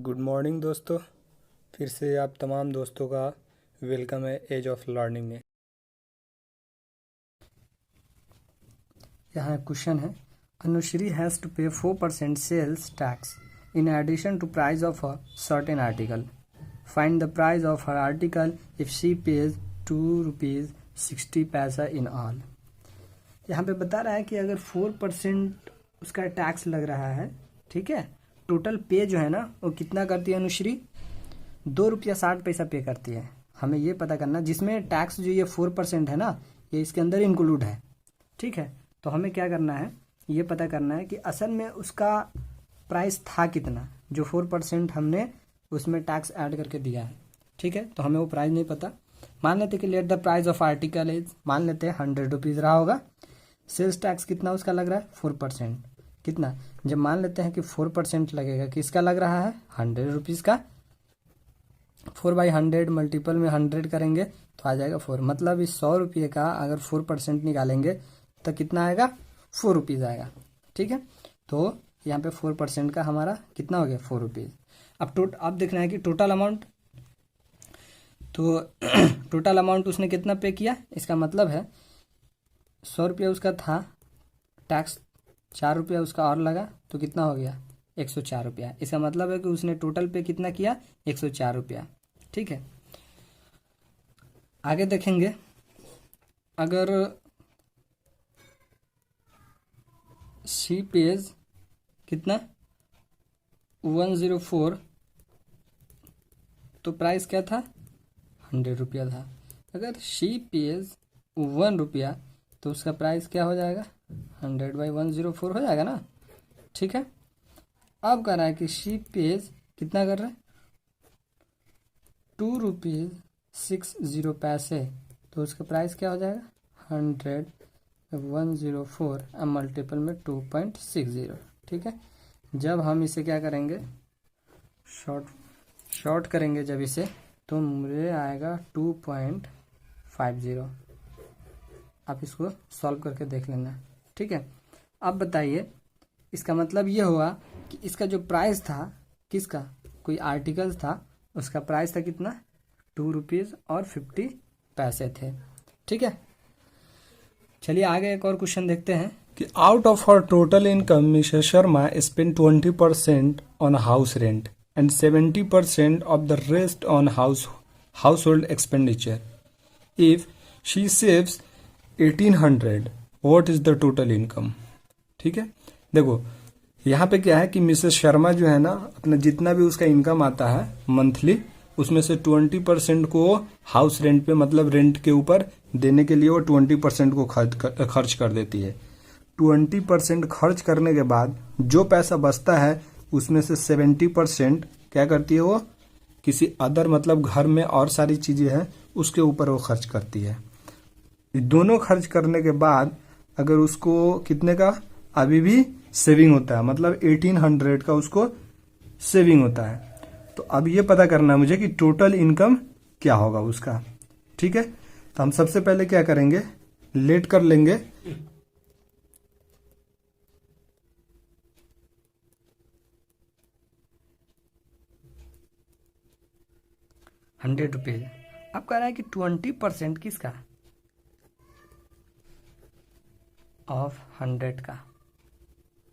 Good morning दोस्तों। फिर से आप तमाम दोस्तों का वेलकम है एज ऑफ लर्निंग में। यहाँ क्वेश्चन है, Anushree has to pay 4% sales tax in addition to price of a certain article. Find the price of her article if she pays ₹2.60 in all. यहाँ पे बता रहा है कि अगर 4% उसका टैक्स लग रहा है, ठीक है, टोटल पे जो है ना वो कितना करती है अनुश्री, ₹2.60 पे करती है। हमें ये पता करना, जिसमें टैक्स जो ये 4% है ना, ये इसके अंदर इंक्लूड है, ठीक है। तो हमें क्या करना है, ये पता करना है कि असल में उसका प्राइस था कितना, जो 4% हमने उसमें टैक्स ऐड करके दिया है, ठीक है। तो हमें वो प्राइस नहीं पता। मान लेते कि let the price of article is, मान लेते हैं ₹100 रहा होगा। सेल्स टैक्स कितना उसका लग रहा है, 4%। कितना, जब मान लेते हैं कि 4% लगेगा, किसका लग रहा है, ₹100 का। 4/100 मल्टीपल में 100 करेंगे तो आ जाएगा 4। मतलब इस ₹100 का अगर 4% निकालेंगे तो कितना आएगा, ₹4 आएगा, ठीक है। तो यहाँ पे 4% का हमारा कितना हो गया, ₹4। अब देखना है कि टोटल अमाउंट, तो टोटल अमाउंट उसने कितना पे किया, इसका मतलब है ₹100 उसका था, टैक्स ₹4 उसका और लगा, तो कितना हो गया, ₹104। इसका मतलब है कि उसने टोटल पे कितना किया, ₹104, ठीक है। आगे देखेंगे, अगर सी पेज कितना 104, तो प्राइस क्या था, ₹100 था। अगर सी पेज ₹1, तो उसका प्राइस क्या हो जाएगा, 100/104 हो जाएगा ना, ठीक है। अब कह रहा है कि शी पेज कितना कर रहा है, ₹2.60, तो उसका प्राइस क्या हो जाएगा, 100/104 मल्टीपल में 2.60, ठीक है। जब हम इसे क्या करेंगे, शॉर्ट करेंगे जब इसे, तो मुझे आएगा 2.50। आप इसको सॉल्व करके देख लेना, ठीक है। अब बताइए, इसका मतलब ये हुआ कि इसका जो प्राइस था, किसका, कोई आर्टिकल था, उसका प्राइस था कितना, ₹2.50 थे, ठीक है। चलिए आगे एक और क्वेश्चन देखते हैं कि out of her total income Mrs Sharma spend 20% on house rent and 70% of the rest on house hold expenditure. If she saves 1800, what is the total income. ठीक है, देखो यहाँ पे क्या है कि मिसेस शर्मा जो है ना, अपना जितना भी उसका इनकम आता है मंथली, उसमें से 20% को हाउस रेंट पे, मतलब रेंट के ऊपर देने के लिए वो 20% को खर्च कर देती है। 20% खर्च करने के बाद जो पैसा बचता है उसमें से 70% क्या करती है, वो किसी अदर, मतलब घर में और सारी चीजें हैं उसके ऊपर वो खर्च करती है। दोनों खर्च करने के बाद अगर उसको कितने का अभी भी सेविंग होता है, मतलब 1800 का उसको सेविंग होता है, तो अब ये पता करना है मुझे कि टोटल इनकम क्या होगा उसका। ठीक है, तो हम सबसे पहले क्या करेंगे, लेट कर लेंगे ₹100। अब कह रहा है कि 20% किसका, ऑफ 100 का,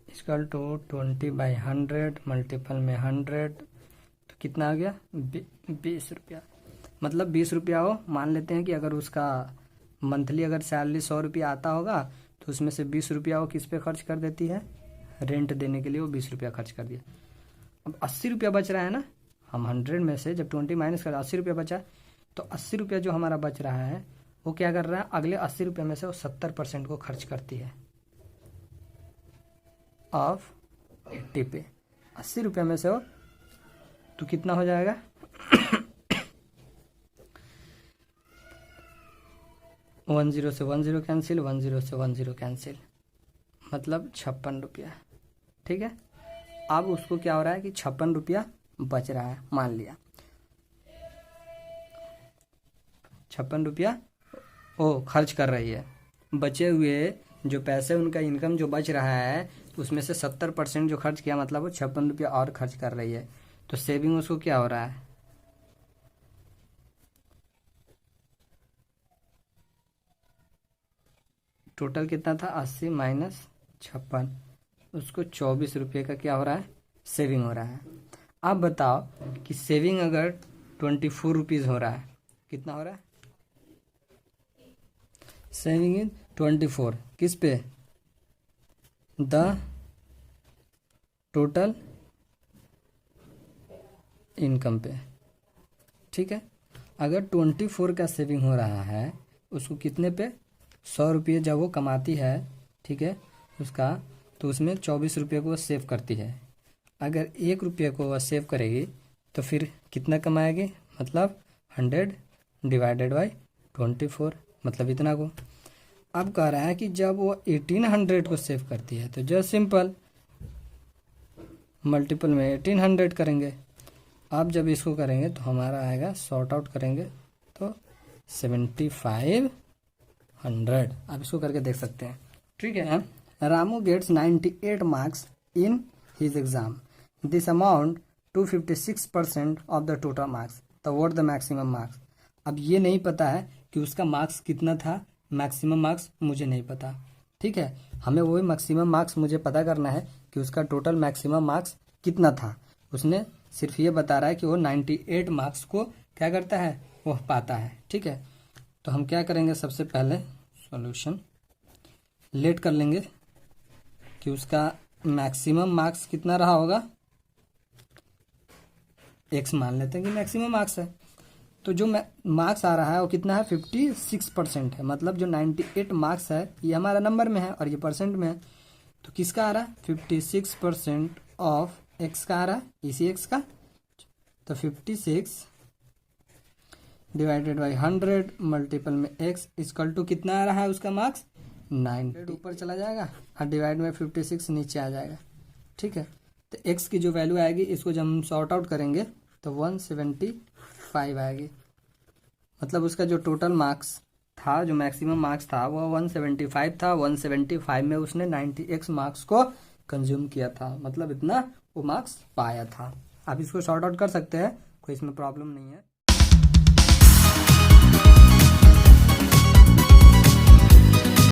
इक्वल टू 20/100 मल्टीपल में 100, तो कितना आ गया, ₹20। मतलब ₹20 हो, मान लेते हैं कि अगर उसका मंथली अगर सैलरी ₹100 आता होगा, तो उसमें से ₹20 वो किस पे खर्च कर देती है, रेंट देने के लिए वो ₹20 खर्च कर दिया। अब ₹80 बच रहा है ना, हम 100 में से जब 20 माइनस कर, ₹80 बचा, तो ₹80 जो हमारा बच रहा है वो क्या कर रहा है, अगले ₹80 में से वो 70% को खर्च करती है ऑफ 80 पे। ₹80 में से हो तो कितना हो जाएगा, 10 से 10 कैंसिल, 10 से 10 कैंसिल, मतलब ₹56। ठीक है, अब उसको क्या हो रहा है कि ₹56 बच रहा है, मान लिया ₹56 ओ खर्च कर रही है। बचे हुए जो पैसे, उनका इनकम जो बच रहा है, उसमें से 70% जो खर्च किया, मतलब वो ₹56 और खर्च कर रही है। तो सेविंग उसको क्या हो रहा है, टोटल कितना था 80 माइनस 56, उसको 24 रुपये का क्या हो रहा है, सेविंग हो रहा है। आप बताओ कि सेविंग अगर 24 रुपीज़ हो रहा है, कितना हो रहा है, सेविंग इन 24 किस पे, द टोटल इनकम पे। ठीक है, अगर 24 का सेविंग हो रहा है उसको कितने पे, 100 रुपये जब वो कमाती है, ठीक है उसका, तो उसमें 24 रुपये को वो सेव करती है। अगर 1 रुपये को वह सेव करेगी तो फिर कितना कमाएगी, मतलब 100 डिवाइडेड बाई 24, मतलब इतना को। अब कह रहा है कि जब वो 1800 को सेव करती है तो जस्ट सिंपल मल्टीपल में 1800 करेंगे। अब जब इसको करेंगे तो हमारा आएगा, सॉर्ट आउट करेंगे तो 7500। आप इसको करके देख सकते हैं। ठीक है, Ramu gets 98 marks in his exam, this amount 256% of the total marks, the what the maximum marks. अब ये नहीं पता है कि उसका मार्क्स कितना था, मैक्सिमम मार्क्स मुझे नहीं पता। ठीक है, हमें वही मैक्सिमम मार्क्स मुझे पता करना है कि उसका टोटल मैक्सिमम मार्क्स कितना था। उसने सिर्फ ये बता रहा है कि वो 98 मार्क्स को क्या करता है, वो पाता है। ठीक है, तो हम क्या करेंगे, सबसे पहले सॉल्यूशन लेट कर लेंगे कि उसका मैक्सिमम मार्क्स कितना रहा होगा, एक्स मान लेते हैं कि मैक्सिमम मार्क्स है। तो जो मार्क्स आ रहा है वो कितना है, 56% है। मतलब जो 98 मार्क्स है ये हमारा नंबर में है और ये परसेंट में है। तो किसका आ रहा है, 56% ऑफ एक्स का आ रहा है, इसी एक्स का। तो 56 डिवाइडेड बाई 100 मल्टीपल में एक्स इक्वल टू कितना आ रहा है उसका मार्क्स, 90 ऊपर चला जाएगा और डिवाइड में 56 नीचे आ जाएगा। ठीक है, तो एक्स की जो वैल्यू आएगी इसको जब हम सॉर्ट आउट करेंगे तो 175 आएगी। मतलब उसका जो टोटल मार्क्स था, जो मैक्सिमम मार्क्स था वो 175 था। 175 में उसने 90x मार्क्स को कंज्यूम किया था, मतलब इतना वो मार्क्स पाया था। आप इसको सॉर्ट आउट कर सकते हैं, कोई इसमें प्रॉब्लम नहीं है।